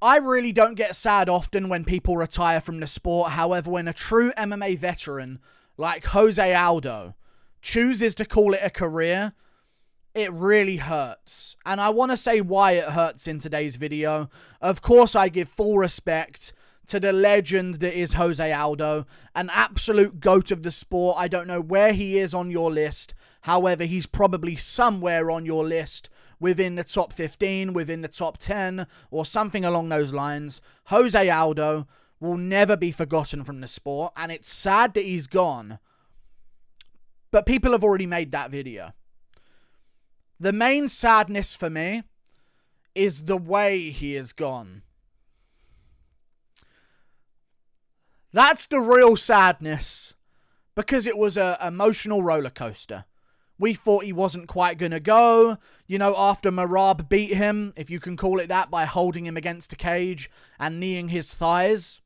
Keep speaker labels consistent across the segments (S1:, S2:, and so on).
S1: I really don't get sad often when people retire from the sport. However, when a true MMA veteran like Jose Aldo chooses to call it a career, it really hurts. And I want to say why it hurts in today's video. Of course, I give full respect to the legend that is Jose Aldo, an absolute GOAT of the sport. I don't know where he is on your list. However, he's probably somewhere on your list within the top 15, within the top 10, or something along those lines. Jose Aldo will never be forgotten from the sport, and it's sad that he's gone. But people have already made that video. The main sadness for me is the way he is gone. That's the real sadness, because it was an emotional roller coaster. We thought he wasn't quite going to go, after Merab beat him, if you can call it that, by holding him against a cage and kneeing his thighs.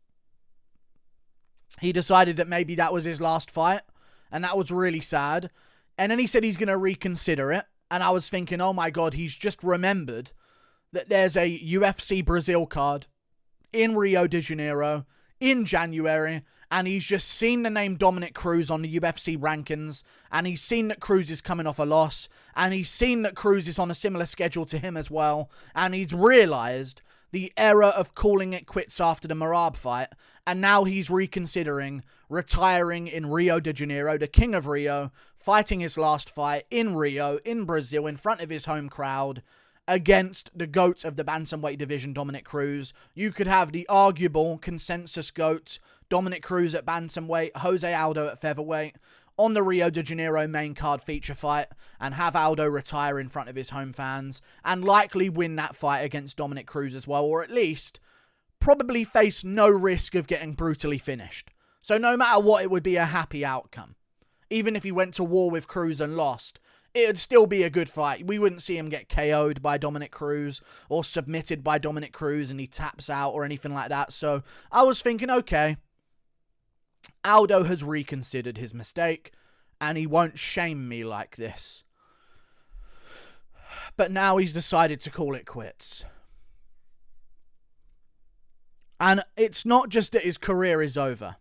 S1: He decided that maybe that was his last fight, and that was really sad. And then he said he's going to reconsider it, and I was thinking, oh my God, he's just remembered that there's a UFC Brazil card in Rio de Janeiro in January, and he's just seen the name Dominick Cruz on the UFC rankings, and he's seen that Cruz is coming off a loss, and he's seen that Cruz is on a similar schedule to him as well, and he's realised the error of calling it quits after the Merab fight, and now he's reconsidering retiring in Rio de Janeiro, the King of Rio, fighting his last fight in Rio, in Brazil, in front of his home crowd, against the GOAT of the bantamweight division, Dominick Cruz. You could have the arguable consensus GOAT, Dominick Cruz at bantamweight, Jose Aldo at featherweight, on the Rio de Janeiro main card feature fight, and have Aldo retire in front of his home fans, and likely win that fight against Dominick Cruz as well, or at least probably face no risk of getting brutally finished. So no matter what, it would be a happy outcome. Even if he went to war with Cruz and lost, it would still be a good fight. We wouldn't see him get KO'd by Dominick Cruz or submitted by Dominick Cruz and he taps out or anything like that. So I was thinking, okay, Aldo has reconsidered his mistake and he won't shame me like this. But now he's decided to call it quits. And it's not just that his career is over.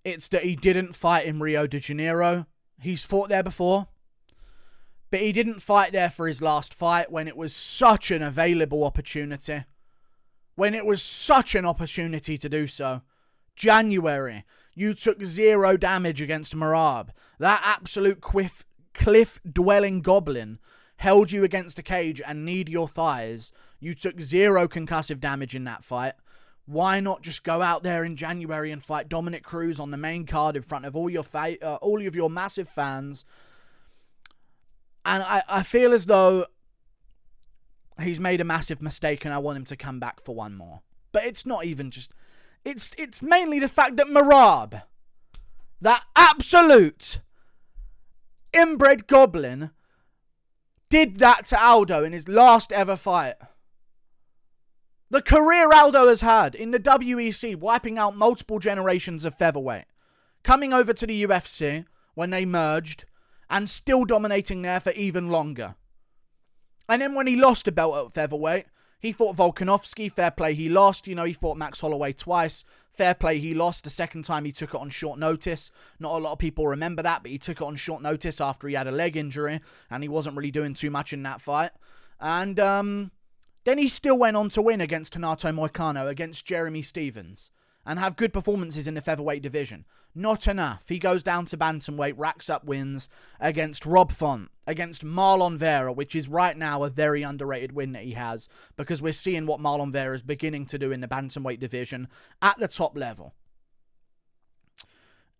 S1: It's that he didn't fight in Rio de Janeiro. He's fought there before, but he didn't fight there for his last fight when it was such an available opportunity. When it was such an opportunity to do so. January, you took 0 damage against Merab. That absolute cliff-dwelling goblin held you against a cage and kneed your thighs. You took 0 concussive damage in that fight. Why not just go out there in January and fight Dominick Cruz on the main card in front of all of your massive fans? And I feel as though he's made a massive mistake and I want him to come back for one more. But it's not even just... It's mainly the fact that Merab, that absolute inbred goblin, did that to Aldo in his last ever fight. The career Aldo has had in the WEC, wiping out multiple generations of featherweight, coming over to the UFC when they merged, and still dominating there for even longer. And then when he lost a belt at featherweight, he fought Volkanovski, fair play he lost. He fought Max Holloway twice, fair play he lost. The second time he took it on short notice. Not a lot of people remember that, but he took it on short notice after he had a leg injury, and he wasn't really doing too much in that fight. And then he still went on to win against Renato Moicano, against Jeremy Stevens, and have good performances in the featherweight division. Not enough. He goes down to bantamweight, racks up wins against Rob Font, against Marlon Vera, which is right now a very underrated win that he has, because we're seeing what Marlon Vera is beginning to do in the bantamweight division at the top level.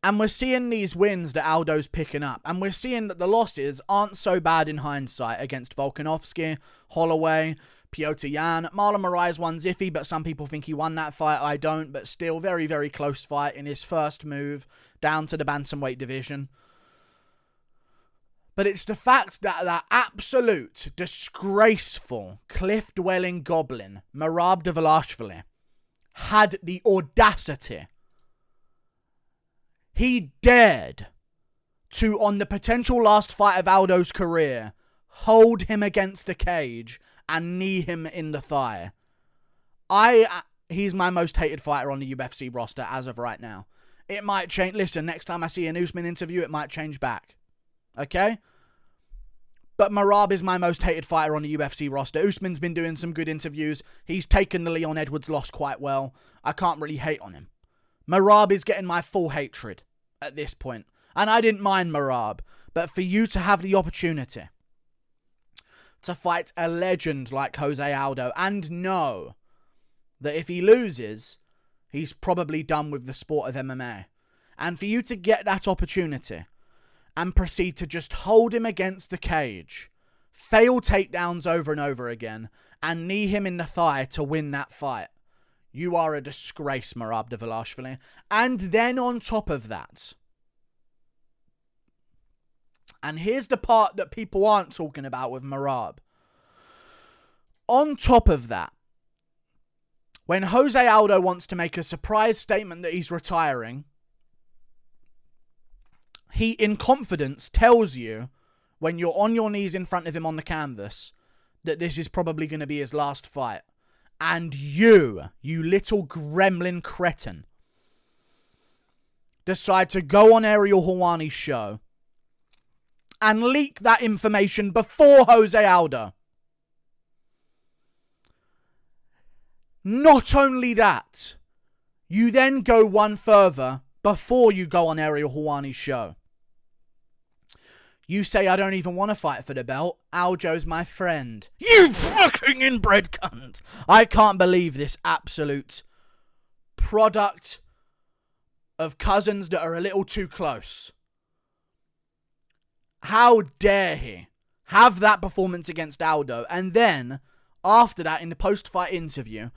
S1: And we're seeing these wins that Aldo's picking up, and we're seeing that the losses aren't so bad in hindsight against Volkanovski, Holloway, Piotr Jan. Marlon Moraes one's iffy, but some people think he won that fight. I don't, but still very, very close fight in his first move down to the bantamweight division. But it's the fact that that absolute, disgraceful, cliff-dwelling goblin, Merab Dvalishvili, had the audacity. He dared to, on the potential last fight of Aldo's career, hold him against a cage and knee him in the thigh. He's my most hated fighter on the UFC roster as of right now. It might change. Listen, next time I see an Usman interview, it might change back. Okay? But Merab is my most hated fighter on the UFC roster. Usman's been doing some good interviews. He's taken the Leon Edwards loss quite well. I can't really hate on him. Merab is getting my full hatred at this point. And I didn't mind Merab. But for you to have the opportunity to fight a legend like Jose Aldo and know that if he loses, he's probably done with the sport of MMA. And for you to get that opportunity and proceed to just hold him against the cage, fail takedowns over and over again, and knee him in the thigh to win that fight, you are a disgrace, Merab Dvalishvili. And then on top of that, and here's the part that people aren't talking about with Merab. On top of that, when Jose Aldo wants to make a surprise statement that he's retiring, he, in confidence, tells you, when you're on your knees in front of him on the canvas, that this is probably going to be his last fight. And you little gremlin cretin, decide to go on Ariel Helwani's show and leak that information before Jose Aldo. Not only that, you then go one further before you go on Ariel Helwani's show. You say, I don't even want to fight for the belt. Aljo's my friend. You fucking inbred cunt. I can't believe this absolute product of cousins that are a little too close. How dare he have that performance against Aldo and then, after that, in the post-fight interview,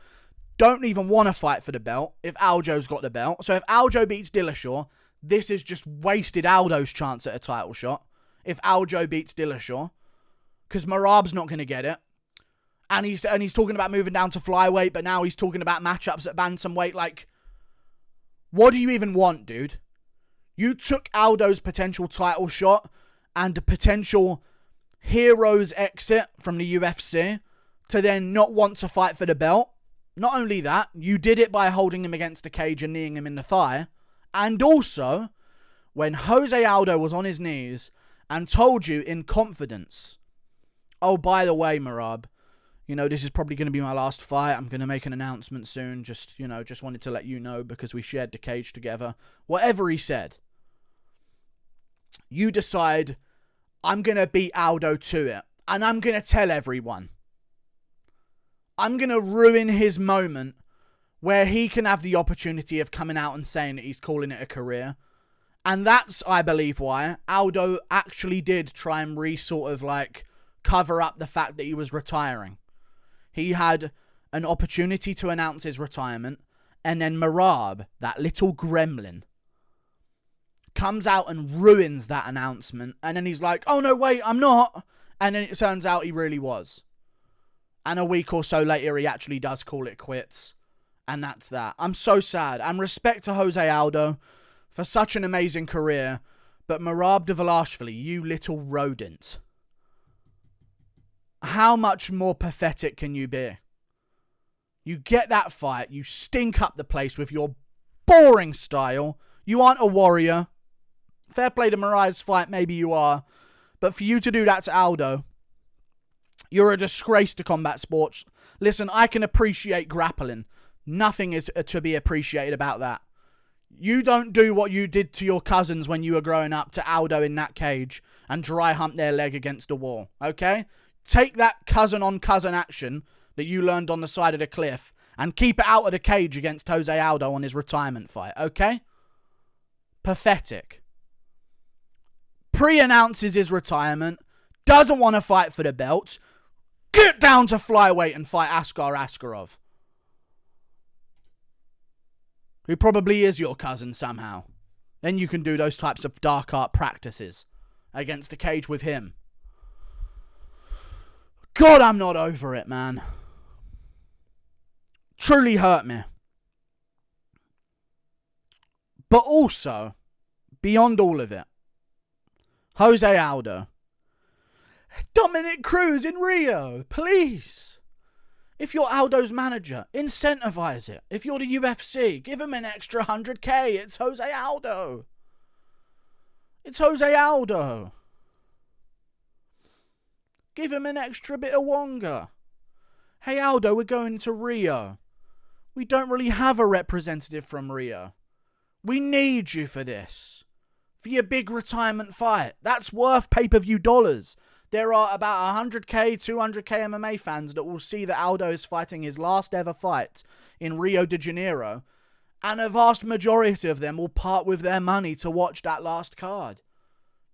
S1: don't even want to fight for the belt if Aljo's got the belt. So if Aljo beats Dillashaw, this is just wasted Aldo's chance at a title shot. If Aljo beats Dillashaw, because Merab's not going to get it. And he's talking about moving down to flyweight, but now he's talking about matchups at bantamweight. Like, what do you even want, dude? You took Aldo's potential title shot and a potential hero's exit from the UFC to then not want to fight for the belt. Not only that, you did it by holding him against the cage and kneeing him in the thigh. And also, when Jose Aldo was on his knees and told you in confidence, oh, by the way, Merab, this is probably going to be my last fight. I'm going to make an announcement soon. Just wanted to let you know because we shared the cage together. Whatever he said, you decide, I'm going to beat Aldo to it. And I'm going to tell everyone. I'm going to ruin his moment where he can have the opportunity of coming out and saying that he's calling it a career. And that's, I believe, why Aldo actually did try and cover up the fact that he was retiring. He had an opportunity to announce his retirement, and then Merab, that little gremlin, comes out and ruins that announcement, and then he's like, oh no, wait, I'm not. And then it turns out he really was. And a week or so later, he actually does call it quits. And that's that. I'm so sad. And respect to Jose Aldo for such an amazing career. But Merab Dvalishvili, you little rodent. How much more pathetic can you be? You get that fight. You stink up the place with your boring style. You aren't a warrior. Fair play to Mariah's fight. Maybe you are. But for you to do that to Aldo, you're a disgrace to combat sports. Listen, I can appreciate grappling. Nothing is to be appreciated about that. You don't do what you did to your cousins when you were growing up to Aldo in that cage and dry hump their leg against a wall, okay? Take that cousin-on-cousin action that you learned on the side of the cliff and keep it out of the cage against Jose Aldo on his retirement fight, okay? Pathetic. Pre-announces his retirement, doesn't want to fight for the belt. Get down to flyweight and fight Askar Askarov, who probably is your cousin somehow. Then you can do those types of dark art practices against a cage with him. God, I'm not over it, man. Truly hurt me. But also, beyond all of it, Jose Aldo. Dominick Cruz in Rio, please. If you're Aldo's manager, incentivize it. If you're the UFC, give him an extra 100K. It's Jose Aldo. It's Jose Aldo. Give him an extra bit of wonga. Hey Aldo, we're going to Rio. We don't really have a representative from Rio. We need you for this. For your big retirement fight. That's worth pay-per-view dollars. There are about 100K, 200K MMA fans that will see that Aldo is fighting his last ever fight in Rio de Janeiro. And a vast majority of them will part with their money to watch that last card.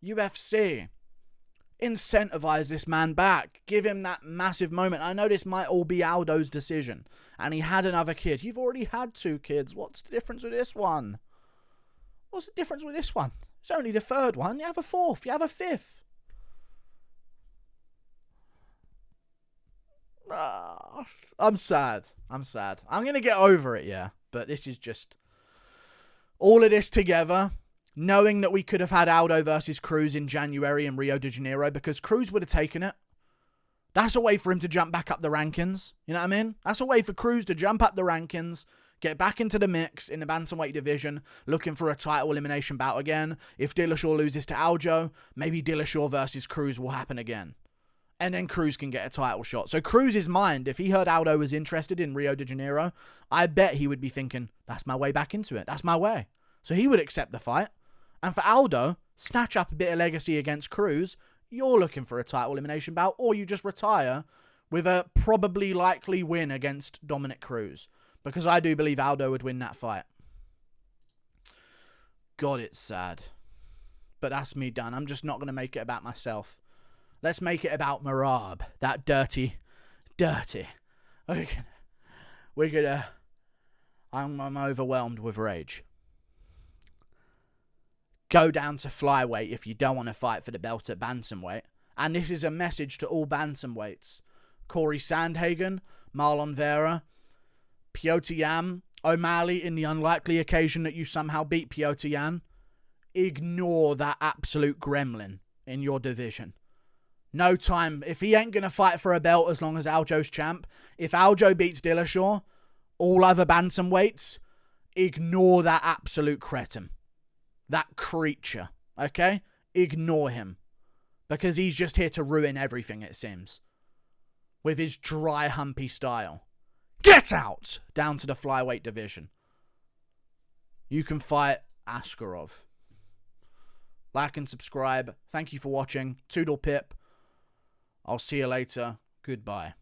S1: UFC. Incentivize this man back. Give him that massive moment. I know this might all be Aldo's decision. And he had another kid. You've already had 2 kids. What's the difference with this one? What's the difference with this one? It's only the 3rd one. You have a 4th. You have a 5th. I'm sad. I'm going to get over it, yeah. But this is just... all of this together... knowing that we could have had Aldo versus Cruz in January in Rio de Janeiro, because Cruz would have taken it. That's a way for him to jump back up the rankings. You know what I mean? That's a way for Cruz to jump up the rankings, get back into the mix in the bantamweight division, looking for a title elimination bout again. If Dillashaw loses to Aljo, maybe Dillashaw versus Cruz will happen again. And then Cruz can get a title shot. So Cruz's mind, if he heard Aldo was interested in Rio de Janeiro, I bet he would be thinking, that's my way back into it. That's my way. So he would accept the fight. And for Aldo, snatch up a bit of legacy against Cruz, you're looking for a title elimination bout, or you just retire with a probably likely win against Dominick Cruz. Because I do believe Aldo would win that fight. God, it's sad. But that's me done. I'm just not going to make it about myself. Let's make it about Merab. That dirty. We're gonna... I'm overwhelmed with rage. Go down to flyweight if you don't want to fight for the belt at bantamweight. And this is a message to all bantamweights. Corey Sandhagen, Marlon Vera, Piotr Yan, O'Malley, in the unlikely occasion that you somehow beat Piotr Yan, ignore that absolute gremlin in your division. No time. If he ain't going to fight for a belt as long as Aljo's champ, if Aljo beats Dillashaw, all other bantamweights, ignore that absolute cretin. That creature, okay? Ignore him. Because he's just here to ruin everything, it seems. With his dry, humpy style. Get out! Down to the flyweight division. You can fight Askarov. Like and subscribe. Thank you for watching. Toodle pip. I'll see you later. Goodbye.